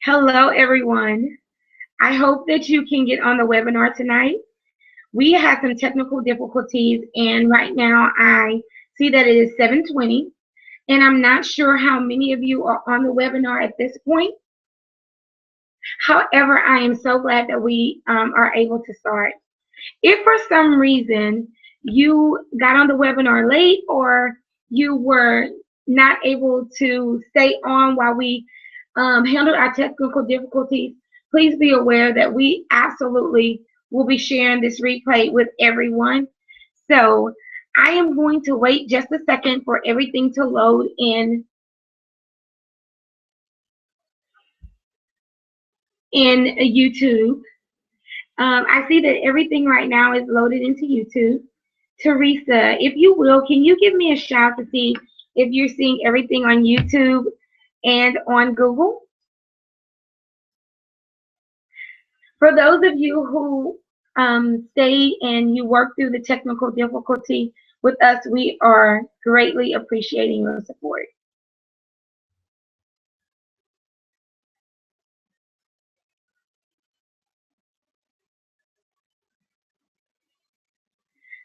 Hello, everyone. I hope that you can get on the webinar tonight. We had some technical difficulties, and right now I see that it is 7:20, and I'm not sure how many of you are on the webinar at this point. However, I am so glad that we are able to start. If for some reason you got on the webinar late or you were not able to stay on while we handled our technical difficulties, please be aware that we absolutely will be sharing this replay with everyone. So I am going to wait just a second for everything to load in YouTube. I see that everything right now is loaded into YouTube. Teresa, if you will, can you give me a shout to see if you're seeing everything on YouTube and on Google? For those of you who stayed and you worked through the technical difficulty with us, we are greatly appreciating your support.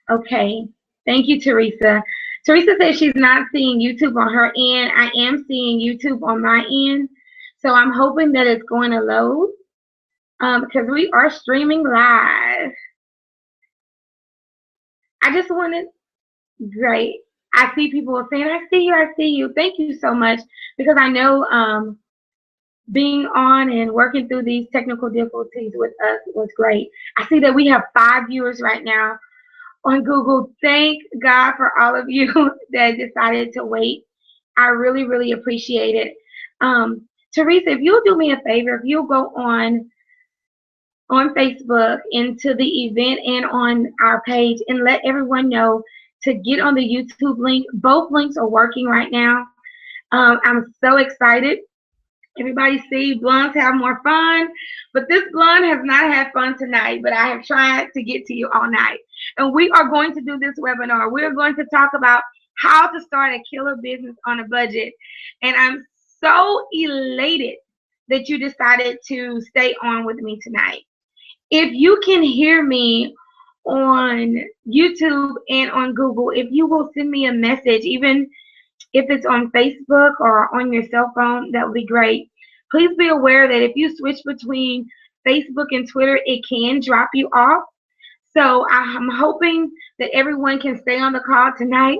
Okay, thank you, Teresa. Teresa says she's not seeing YouTube on her end. I am seeing YouTube on my end, so I'm hoping that it's going to load because we are streaming live. I just wanted, great. I see people saying, I see you, I see you. Thank you so much because I know being on and working through these technical difficulties with us was great. I see that we have 5 viewers right now on Google. Thank God for all of you that decided to wait. I really, really appreciate it. Teresa, if you'll do me a favor, if you'll go on Facebook into the event and on our page and let everyone know to get on the YouTube link. Both links are working right now. I'm so excited. Everybody see blondes have more fun, but this blonde has not had fun tonight, but I have tried to get to you all night. And we are going to do this webinar. We're going to talk about how to start a killer business on a budget. And I'm so elated that you decided to stay on with me tonight. If you can hear me on YouTube and on Google, if you will send me a message, even if it's on Facebook or on your cell phone, that would be great. Please be aware that if you switch between Facebook and Twitter, it can drop you off. So I'm hoping that everyone can stay on the call tonight.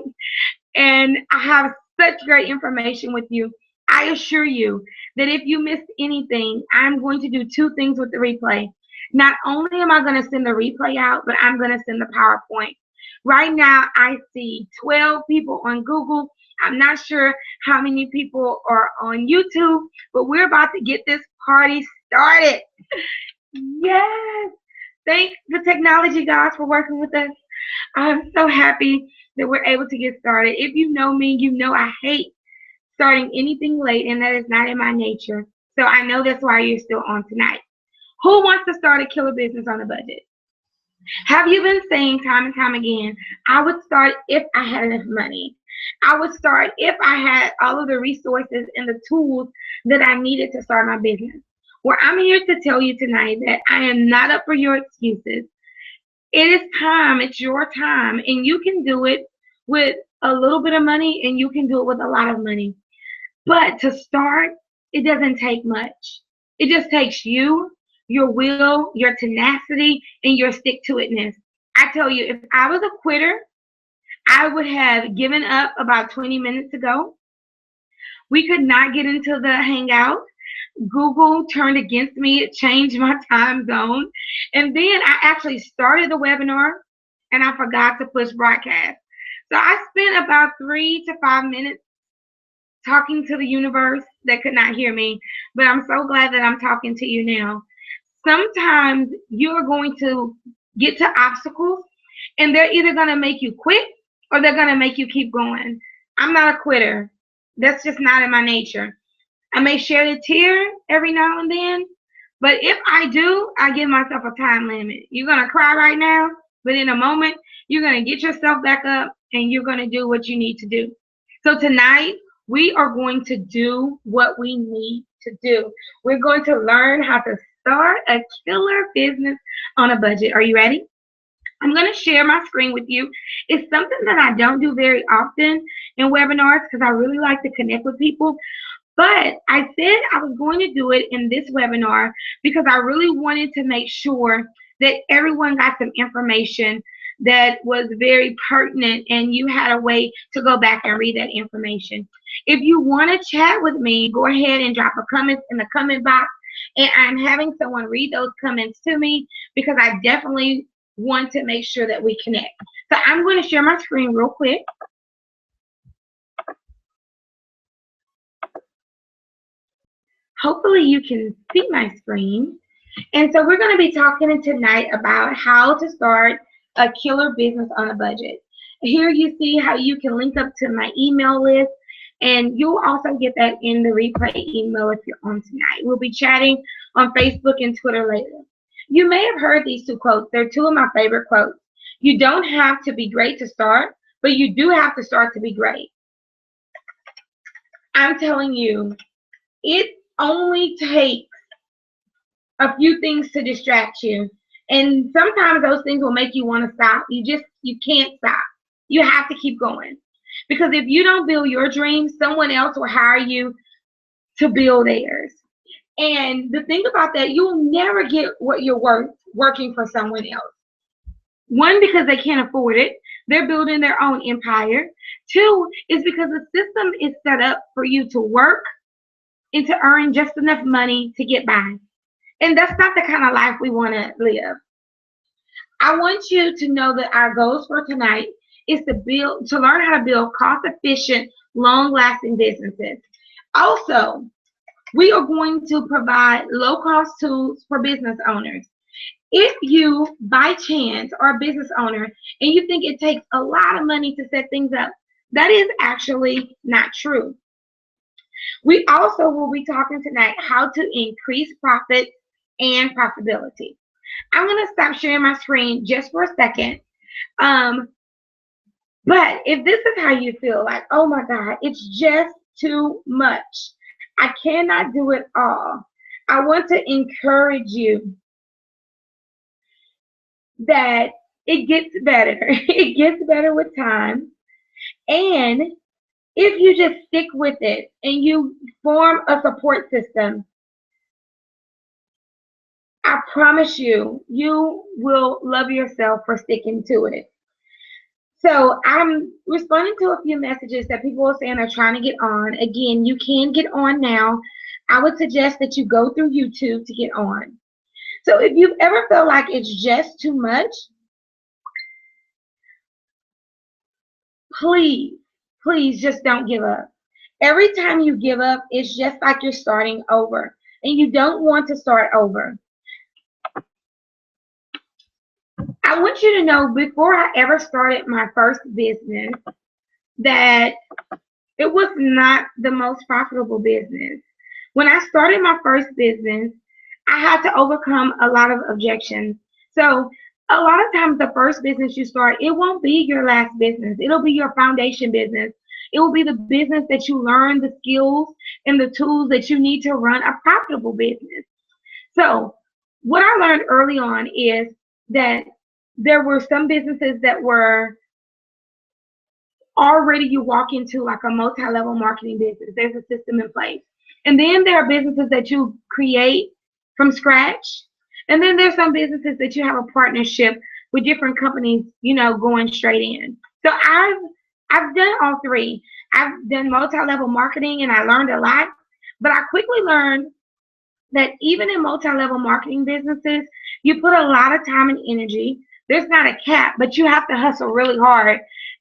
And I have such great information with you. I assure you that if you missed anything, I'm going to do 2 things with the replay. Not only am I going to send the replay out, but I'm going to send the PowerPoint. Right now, I see 12 people on Google. I'm not sure how many people are on YouTube, but we're about to get this party started. Yes. Thank the technology gods for working with us. I'm so happy that we're able to get started. If you know me, you know I hate starting anything late, and that is not in my nature. So I know that's why you're still on tonight. Who wants to start a killer business on a budget? Have you been saying time and time again, I would start if I had enough money. I would start if I had all of the resources and the tools that I needed to start my business. Well, I'm here to tell you tonight that I am not up for your excuses. It is time. It's your time. And you can do it with a little bit of money and you can do it with a lot of money. But to start, it doesn't take much. It just takes you, your will, your tenacity, and your stick-to-itness. I tell you, if I was a quitter, I would have given up about 20 minutes ago. We could not get into the Hangout. Google turned against me. It changed my time zone. And then I actually started the webinar and I forgot to push broadcast. So I spent about 3 to 5 minutes talking to the universe that could not hear me, but I'm so glad that I'm talking to you now. Sometimes you're going to get to obstacles and they're either going to make you quit or they're going to make you keep going. I'm not a quitter. That's just not in my nature. I may shed a tear every now and then, but if I do, I give myself a time limit. You're going to cry right now, but in a moment, you're going to get yourself back up and you're going to do what you need to do. So tonight, we are going to do what we need to do. We're going to learn how to start a killer business on a budget. Are you ready? I'm going to share my screen with you. It's something that I don't do very often in webinars because I really like to connect with people. But I said I was going to do it in this webinar because I really wanted to make sure that everyone got some information that was very pertinent and you had a way to go back and read that information. If you want to chat with me, go ahead and drop a comment in the comment box, and I'm having someone read those comments to me because I definitely want to make sure that we connect. So I'm going to share my screen real quick. Hopefully you can see my screen. And so we're going to be talking tonight about how to start a killer business on a budget. Here you see how you can link up to my email list, and you'll also get that in the replay email if you're on tonight. We'll be chatting on Facebook and Twitter later. You may have heard these two quotes. They're two of my favorite quotes. You don't have to be great to start, but you do have to start to be great. I'm telling you, it only takes a few things to distract you. And sometimes those things will make you want to stop. You can't stop. You have to keep going. Because if you don't build your dreams, someone else will hire you to build theirs. And the thing about that, you'll never get what you're worth working for someone else. One, because they can't afford it. They're building their own empire. Two, is because the system is set up for you to work and to earn just enough money to get by. And that's not the kind of life we want to live. I want you to know that our goals for tonight is to learn how to build cost-efficient, long-lasting businesses. Also, we are going to provide low-cost tools for business owners. If you, by chance, are a business owner and you think it takes a lot of money to set things up, that is actually not true. We also will be talking tonight how to increase profit and profitability. I'm going to stop sharing my screen just for a second. But if this is how you feel, like, oh my God, it's just too much, I cannot do it all, I want to encourage you that it gets better. It gets better with time. And if you just stick with it and you form a support system, I promise you, you will love yourself for sticking to it. So I'm responding to a few messages that people are saying are trying to get on. Again, you can get on now. I would suggest that you go through YouTube to get on. So if you've ever felt like it's just too much, please, please just don't give up. Every time you give up, it's just like you're starting over, and you don't want to start over. I want you to know, before I ever started my first business, that it was not the most profitable business. When I started my first business, I had to overcome a lot of objections. So a lot of times the first business you start, it won't be your last business. It'll be your foundation business. It will be the business that you learn the skills and the tools that you need to run a profitable business. So what I learned early on is that there were some businesses that were already, you walk into like a multi-level marketing business. There's a system in place. And then there are businesses that you create from scratch. And then there's some businesses that you have a partnership with different companies, going straight in. So I've done all three. I've done multi-level marketing and I learned a lot, but I quickly learned that even in multi-level marketing businesses, you put a lot of time and energy. There's not a cap, but you have to hustle really hard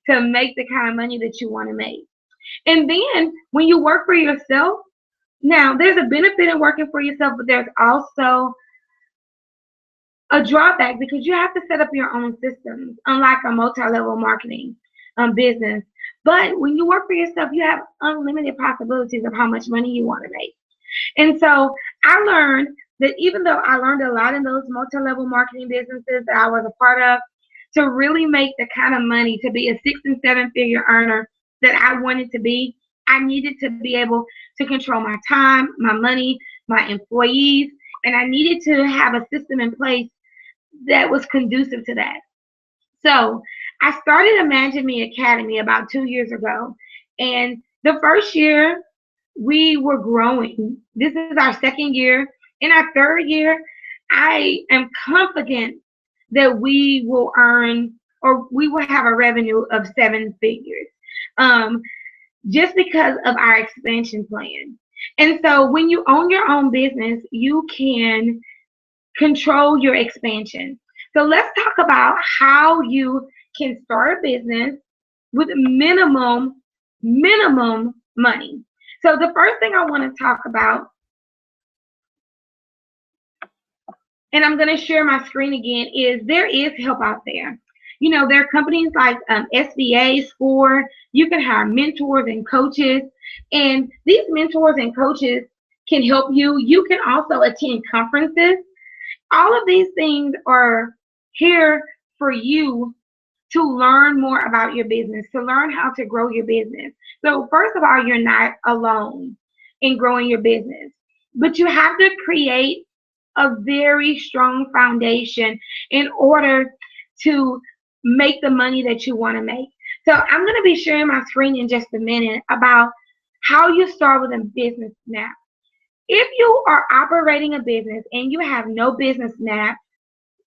to make the kind of money that you want to make. And then when you work for yourself, now there's a benefit in working for yourself, but there's also a drawback because you have to set up your own systems, unlike a multi-level marketing business. But when you work for yourself, you have unlimited possibilities of how much money you want to make. And so I learned that even though I learned a lot in those multi-level marketing businesses that I was a part of, to really make the kind of money, to be a 6- and 7-figure earner that I wanted to be, I needed to be able to control my time, my money, my employees, and I needed to have a system in place that was conducive to that. So I started Imagine Me Academy about 2 years ago. And the first year we were growing. This is our second year. In our third year, I am confident that we will earn or we will have a revenue of 7 figures. Um, just because of our expansion plan. And so when you own your own business, you can control your expansion. So let's talk about how you can start a business with minimum money. So the first thing I want to talk about, and I'm going to share my screen again, is there is help out there. You know, there are companies like SBA, SCORE. You can hire mentors and coaches, and these mentors and coaches can help you. You can also attend conferences. All of these things are here for you to learn more about your business, to learn how to grow your business. So first of all, you're not alone in growing your business, but you have to create a very strong foundation in order to make the money that you want to make. So I'm going to be sharing my screen in just a minute about how you start with a business map. If you are operating a business and you have no business map,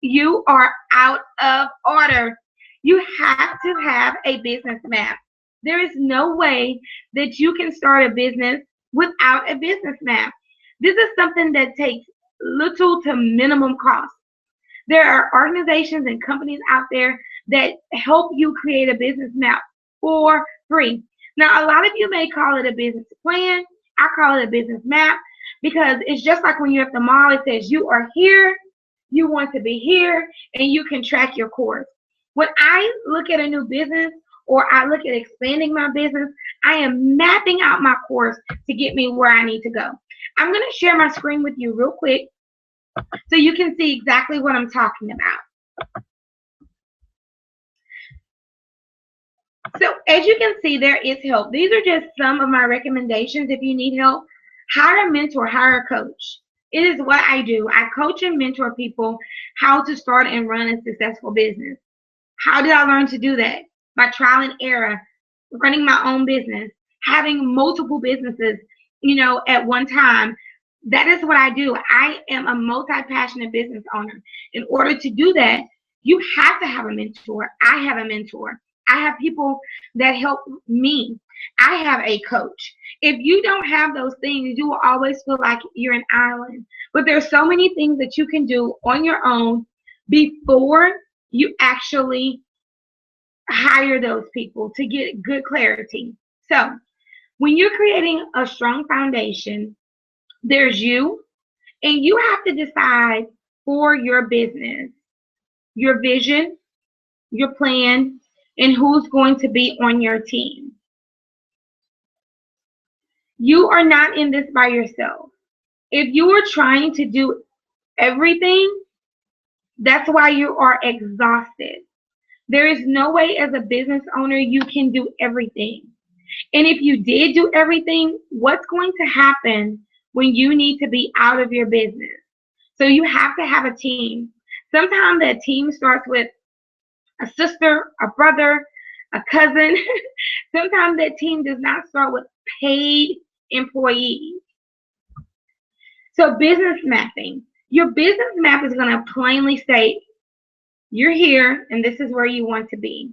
you are out of order. You have to have a business map. There is no way that you can start a business without a business map. This is something that takes little to minimum cost. There are organizations and companies out there that help you create a business map for free. Now, a lot of you may call it a business plan. I call it a business map because it's just like when you're at the mall, it says you are here, you want to be here, and you can track your course. When I look at a new business or I look at expanding my business, I am mapping out my course to get me where I need to go. I'm going to share my screen with you real quick so you can see exactly what I'm talking about. So as you can see, there is help. These are just some of my recommendations. If you need help, hire a mentor, hire a coach. It is what I do. I coach and mentor people how to start and run a successful business. How did I learn to do that? By trial and error, running my own business, having multiple businesses, at one time. That is what I do. I am a multi-passionate business owner. In order to do that, you have to have a mentor. I have a mentor. I have people that help me. I have a coach. If you don't have those things, you will always feel like you're an island. But there's so many things that you can do on your own before you actually hire those people to get good clarity. So when you're creating a strong foundation, there's you, and you have to decide for your business, your vision, your plan, and who's going to be on your team. You are not in this by yourself. If you are trying to do everything, that's why you are exhausted. There is no way as a business owner you can do everything. And if you did do everything, what's going to happen when you need to be out of your business? So you have to have a team. Sometimes that team starts with a sister, a brother, a cousin. Sometimes that team does not start with paid employees. So business mapping. Your business map is going to plainly state you're here and this is where you want to be.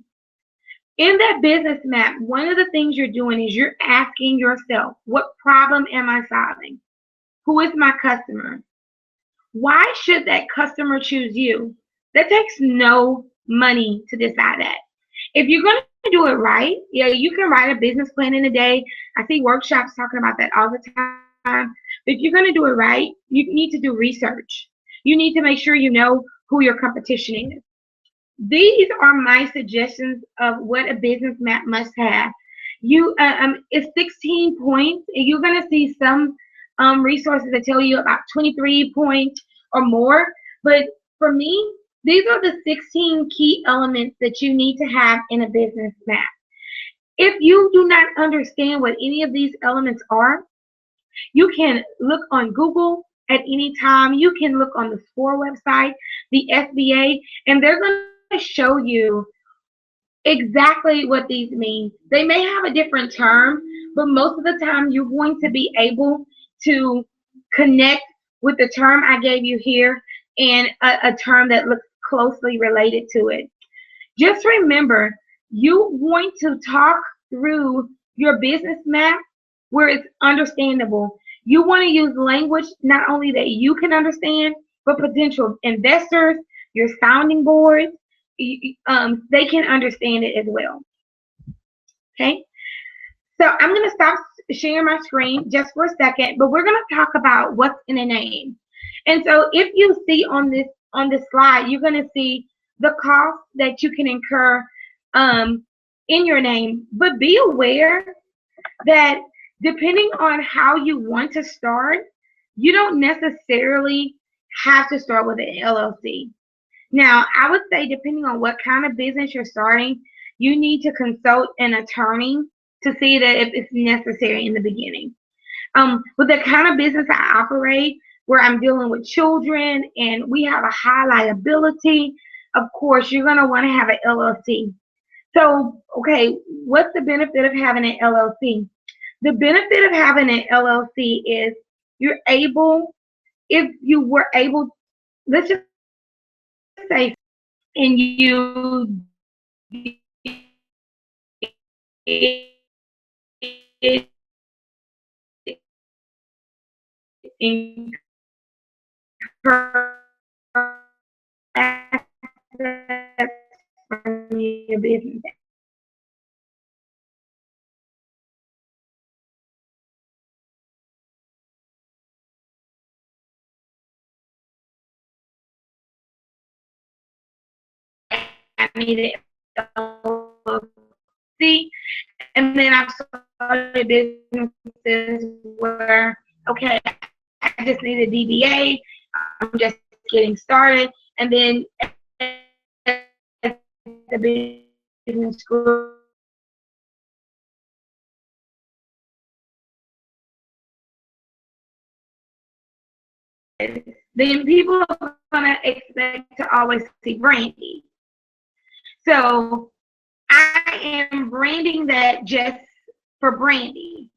In that business map, one of the things you're doing is you're asking yourself, what problem am I solving? Who is my customer? Why should that customer choose you? That takes no money to decide that. If you're going to do it right, you can write a business plan in a day. I see workshops talking about that all the time. But if you're going to do it right, you need to do research. You need to make sure you know who your competition is. These are my suggestions of what a business map must have. It's 16 points, and you're going to see some resources that tell you about 23 points or more. But for me, these are the 16 key elements that you need to have in a business map. If you do not understand what any of these elements are, you can look on Google at any time. You can look on the SCORE website, the SBA, and they're going to show you exactly what these mean. They may have a different term, but most of the time you're going to be able to connect with the term I gave you here and a term that looks closely related to it. Just remember, you want to talk through your business map where it's understandable. You want to use language not only that you can understand, but potential investors, your sounding boards, they can understand it as well. Okay, so I'm going to stop sharing my screen just for a second, but we're going to talk about what's in a name. And so if you see on this slide, you're going to see the cost that you can incur in your name, but be aware that depending on how you want to start, you don't necessarily have to start with an LLC. Now, I would say depending on what kind of business you're starting, you need to consult an attorney to see that if it's necessary in the beginning. With the kind of business I operate, where I'm dealing with children and we have a high liability, of course, you're going to want to have an LLC. So, okay, what's the benefit of having an LLC? The benefit of having an LLC is you're able, if you were able, let's just say, and you incur assets from your business. I needed LLC, and then I've started businesses where, okay, I just need a DBA, I'm just getting started, and then as the business grows, then people are going to expect to always see Brandy. So I am branding that just for Brandy.